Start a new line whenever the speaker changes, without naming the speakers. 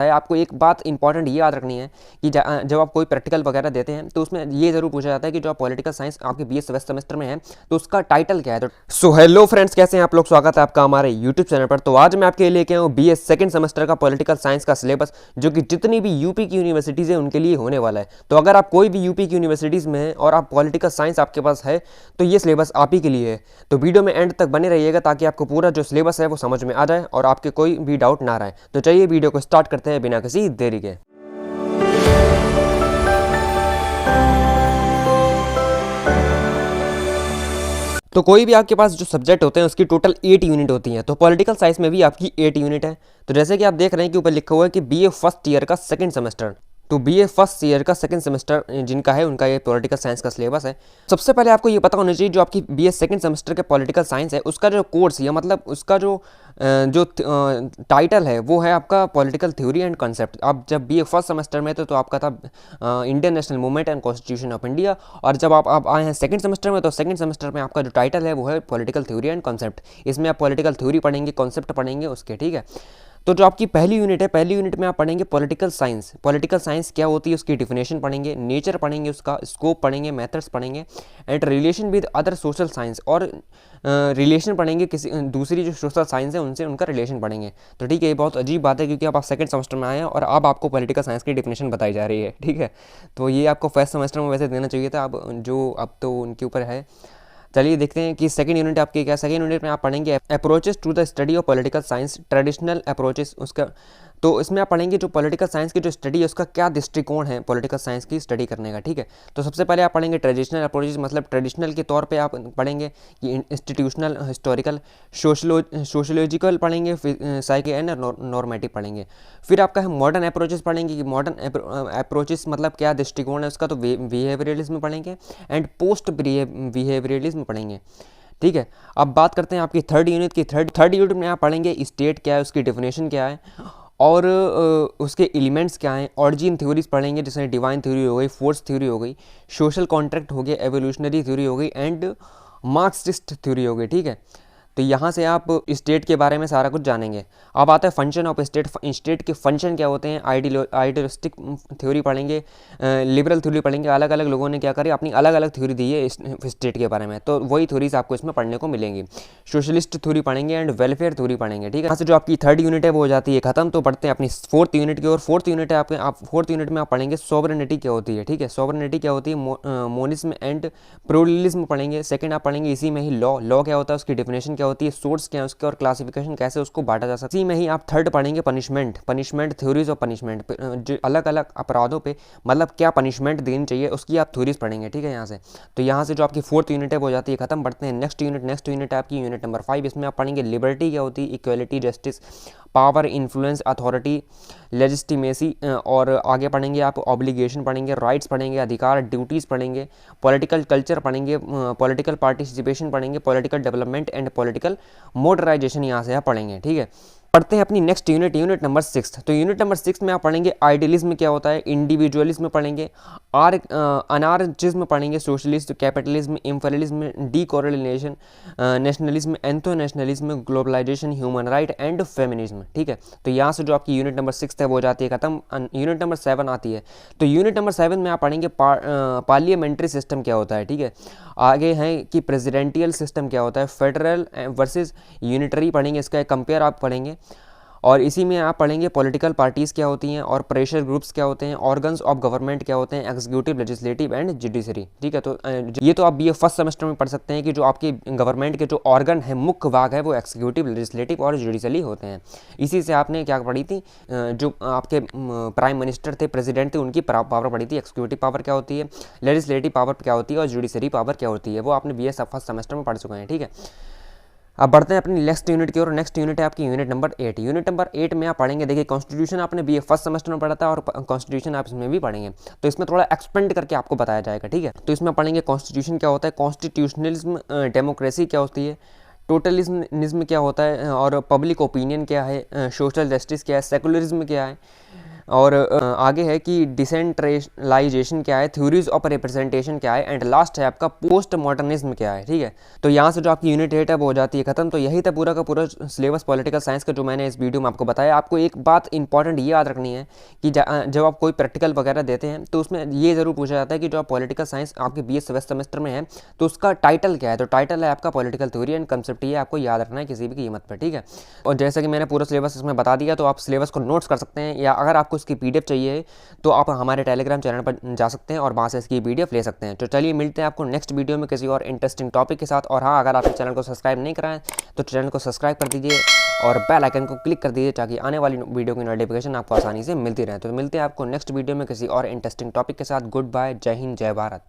है। आपको एक बात इंपॉर्टेंट ये याद रखनी है कि जब आप कोई प्रैक्टिकल वगैरह देते हैं तो उसमें ये जरूर पूछा जाता है कि जो आप पॉलिटिकल साइंस आपके बीएस फर्स्ट सेमेस्टर में है तो उसका टाइटल क्या है। तो सो हेलो फ्रेंड्स, कैसे हैं आप लोग? स्वागत है आपका हमारे यूट्यूब चैनल पर। तो आज मैं आपके लिए लेके आया हूँ बीएस सेकंड सेमेस्टर का पॉलिटिकल साइंस का सिलेबस, जो कि जितनी भी यूपी की यूनिवर्सिटीज़ है उनके लिए होने वाला है। तो अगर आप कोई भी यूपी की यूनिवर्सिटीज़ में है और आप पॉलिटिकल साइंस आपके पास है तो ये सिलेबस आप ही के लिए है। तो वीडियो में एंड तक बने रहिएगा ताकि आपको पूरा जो सिलेबस है वो समझ में आ जाए और आपके कोई भी डाउट ना रहे। तो चलिए वीडियो को स्टार्ट करते हैं बिना किसी देरी के। तो कोई भी आपके पास जो सब्जेक्ट होते हैं उसकी टोटल 8 यूनिट होती हैं। तो पॉलिटिकल साइंस में भी आपकी 8 यूनिट है। तो जैसे कि आप देख रहे हैं कि ऊपर लिखा हुआ है कि बीए फर्स्ट ईयर का सेकंड सेमेस्टर। तो बीए फर्स्ट ईयर का सेकंड सेमेस्टर जिनका है उनका ये पॉलिटिकल साइंस का सिलेबस है। सबसे पहले आपको ये पता होना चाहिए जो आपकी बीए सेकंड सेमेस्टर के पॉलिटिकल साइंस है उसका जो कोर्स या मतलब उसका जो टाइटल है वो है आपका पॉलिटिकल थ्योरी एंड कॉन्सेप्ट। आप जब बीए फर्स्ट सेमेस्टर में थे तो आपका था Indian national movement and constitution of India, और जब आप आए हैं सेकंड सेमेस्टर में तो सेकंड सेमेस्टर में आपका जो टाइटल है वो है पॉलिटिकल थ्योरी एंड कॉन्सेप्ट। इसमें आप पॉलिटिकल थ्योरी पढ़ेंगे, कॉन्सेप्ट पढ़ेंगे उसके, ठीक है। तो जो आपकी पहली यूनिट है, पहली यूनिट में आप पढ़ेंगे पॉलिटिकल साइंस। पॉलिटिकल साइंस क्या होती है उसकी डिफिनेशन पढ़ेंगे, नेचर पढ़ेंगे, उसका स्कोप पढ़ेंगे, मेथड्स पढ़ेंगे and relation with other social science, और रिलेशन पढ़ेंगे किसी दूसरी जो सोशल साइंस है उनसे उनका रिलेशन पढ़ेंगे। तो ठीक है, ये बहुत अजीब बात है क्योंकि आप सेकंड सेमेस्टर में आए हैं और अब आपको पॉलिटिकल साइंस की डिफिनेशन बताई जा रही है, ठीक है। तो ये आपको फर्स्ट सेमेस्टर में वैसे देना चाहिए था, अब तो उनके ऊपर है। चलिए देखते हैं कि सेकंड यूनिट आपकी क्या। सेकंड यूनिट में आप पढ़ेंगे approaches to the study of political science, traditional approaches उसका। तो इसमें आप पढ़ेंगे जो पॉलिटिकल साइंस की जो स्टडी है उसका क्या दृष्टिकोण है पॉलिटिकल साइंस की स्टडी करने का, ठीक है। तो सबसे पहले आप पढ़ेंगे ट्रेडिशनल अप्रोचेस, मतलब ट्रेडिशनल के तौर पे आप पढ़ेंगे कि इंस्टीट्यूशनल, हिस्टोरिकल, सोशोलॉजिकल पढ़ेंगे, साइकी एंड नॉर्मेटिव पढ़ेंगे। फिर आपका है मॉडर्न अप्रोचेस पढ़ेंगे कि मॉडर्न अप्रोचेस मतलब क्या दृष्टिकोण है उसका, तो बिहेवियरलिज्म पढ़ेंगे एंड पोस्ट बिहेवियरलिज्म पढ़ेंगे, ठीक है। अब बात करते हैं आपकी थर्ड यूनिट की। थर्ड यूनिट में आप पढ़ेंगे स्टेट क्या है, उसकी डेफिनेशन क्या है और उसके एलिमेंट्स क्या हैं। ऑरिजिन थ्योरीज पढ़ेंगे जैसे डिवाइन थ्योरी हो गई, फोर्स थ्योरी हो गई, सोशल कॉन्ट्रैक्ट हो गया, एवोल्यूशनरी थ्योरी हो गई एंड मार्क्सिस्ट थ्योरी हो गई, ठीक है। तो यहाँ से आप स्टेट के बारे में सारा कुछ जानेंगे। अब आता है फंक्शन ऑफ स्टेट। स्टेट के फंक्शन क्या होते हैं, आइडियलिस्टिक थ्योरी पढ़ेंगे, लिबरल थ्योरी पढ़ेंगे। अलग अलग लोगों ने क्या करी, अपनी अलग अलग थ्योरी दी है स्टेट के बारे में, तो वही थ्योरीज आपको इसमें पढ़ने को मिलेंगी। सोशलिस्ट थ्योरी पढ़ेंगे एंड वेलफेयर थ्योरी पढ़ेंगे, ठीक है। यहाँ से जो आपकी थर्ड यूनिट है वो हो जाती है खत्म। तो पढ़ते हैं अपनी फोर्थ यूनिट की और। फोर्थ यूनिट है आपके, फोर्थ यूनिट में आप पढ़ेंगे सॉवरेनिटी क्या होती है, ठीक है। सॉवरेनिटी क्या होती है, मोनिज्म एंड प्लूरलिज्म पढ़ेंगे। सेकंड आप पढ़ेंगे इसी में ही लॉ क्या होता है, उसकी डेफिनेशन क्या होती है, सोर्स क्या है उसके और क्लासिफिकेशन कैसे उसको बांटा जा सकता है। इसी में ही आप थर्ड पढ़ेंगे पनिशमेंट थ्योरीज ऑफ पनिशमेंट, जो अलग अलग अपराधों पे मतलब क्या पनिशमेंट देनी चाहिए उसकी आप थ्योरीज पढ़ेंगे, ठीक है। यहाँ से तो यहाँ से जो आपकी फोर्थ यूनिट है वो जाती है खत्म। बढ़ते हैं नेक्स्ट यूनिट है आपकी यूनिट नंबर 5। इसमें आप पढ़ेंगे लिबर्टी क्या होती है, equality, justice, power, influence, authority, legitimacy, और आगे पढ़ेंगे आप ऑब्लिगेशन पढ़ेंगे, राइट्स पढ़ेंगे, अधिकार, ड्यूटीज़ पढ़ेंगे, पॉलिटिकल कल्चर पढ़ेंगे, पॉलिटिकल पार्टिसिपेशन पढ़ेंगे, political development and political modernization यहाँ से आप पढ़ेंगे, ठीक है। पढ़ते हैं अपनी नेक्स्ट यूनिट नंबर 6। तो यूनिट नंबर 6 में आप पढ़ेंगे आइडियलिज्म क्या होता है, इंडिविजुअलिज्म पढ़ेंगे, अनार्किज्म पढ़ेंगे, socialist, capitalism, imperialism, decorrelation, nationalism, एंथो nationalism, globalisation, human right and feminism, ठीक है। तो यहाँ से जो आपकी यूनिट नंबर 6 है वो जाती है खत्म। यूनिट नंबर 7 आती है। तो यूनिट नंबर 7 में आप पढ़ेंगे पार्लियामेंट्री सिस्टम क्या होता है, ठीक है। आगे है कि प्रेसिडेंटियल सिस्टम क्या होता है, फेडरल वर्सेस यूनिटरी पढ़ेंगे, इसका कंपेयर आप पढ़ेंगे। और इसी में आप पढ़ेंगे पॉलिटिकल पार्टीज़ क्या होती हैं और प्रेशर ग्रुप्स क्या होते हैं, ऑर्गन्स ऑफ गवर्नमेंट क्या होते हैं, एग्जीक्यूटिव, लेजिस्लेटिव एंड जुडिशरी, ठीक है। तो ये तो आप बीए फर्स्ट सेमेस्टर में पढ़ सकते हैं कि जो आपके गवर्नमेंट के जो ऑर्गन है, मुख्य भाग है, वो एग्जीक्यूटिव, लेजिस्लेटिव और जुडिशरी होते हैं। इसी से आपने क्या पढ़ी थी, जो आपके प्राइम मिनिस्टर थे, प्रेसिडेंट थे, उनकी पावर पढ़ी थी। एग्जीक्यूटिव पावर क्या होती है, लेजिस्लेटिव पावर क्या होती है और जुडिशरी पावर क्या होती है, वो आपने बीए फर्स्ट सेमेस्टर में पढ़ चुके हैं, ठीक है। अब बढ़ते हैं अपनी नेक्स्ट यूनिट की ओर। नेक्स्ट यूनिट है आपकी यूनिट नंबर 8। यूनिट नंबर 8 में आप पढ़ेंगे, देखिए कॉन्स्टिट्यूशन आपने बीए फर्स्ट सेमेस्टर में पढ़ा था और कॉन्स्टिट्यूशन आप इसमें भी पढ़ेंगे, तो इसमें थोड़ा एक्सपेंड करके आपको बताया जाएगा, ठीक है। तो इसमें पढ़ेंगे कॉन्स्टिट्यूशन क्या होता है, कॉन्स्टिट्यूशनलिज्म, डेमोक्रेसी क्या होती है, टोटलिज्म क्या होता है और पब्लिक ओपिनियन क्या है, सोशल जस्टिस क्या है, सेकुलरिज्म क्या है, और आगे है कि डिसेंट्रलाइजेशन क्या है, थ्योरीज ऑफ रिप्रेजेंटेशन क्या है, एंड लास्ट है आपका पोस्ट मॉडर्निज्म क्या है। ठीक है, तो यहाँ से जो आपकी यूनिट 8 है वो हो जाती है खत्म। तो यही था पूरा का पूरा सिलेबस पॉलिटिकल साइंस का जो मैंने इस वीडियो में आपको बताया। आपको एक बात इंपॉर्टेंट ये याद रखनी है कि जब आप कोई प्रैक्टिकल वगैरह देते हैं तो उसमें ये ज़रूर पूछा जाता है कि जो आप पॉलिटिकल साइंस आपके BA फर्स्ट सेमेस्टर में है तो उसका टाइटल क्या है। तो टाइटल है आपका पॉलिटिकल थ्योरी एंड कंसेप्ट, ये आपको याद रखना है किसी भी कीमत पर। ठीक है, और जैसे कि मैंने पूरा सिलेबस इसमें बता दिया, तो आप सिलेबस को नोट्स कर सकते हैं, या अगर आपको इसकी PDF चाहिए तो आप हमारे टेलीग्राम चैनल पर जा सकते हैं और वहाँ से इसकी PDF ले सकते हैं। तो चलिए मिलते हैं आपको नेक्स्ट वीडियो में किसी और इंटरेस्टिंग टॉपिक के साथ। और हाँ, अगर आप चैनल को सब्सक्राइब नहीं कराएं तो चैनल को सब्सक्राइब कर दीजिए और बेल आइकन को क्लिक कर दीजिए ताकि आने वाली वीडियो की नोटिफिकेशन आपको आसानी से मिलती रहे। तो मिलते हैं आपको नेक्स्ट वीडियो में किसी और इंटरेस्टिंग टॉपिक के साथ। गुड बाय, जय हिंद, जय भारत।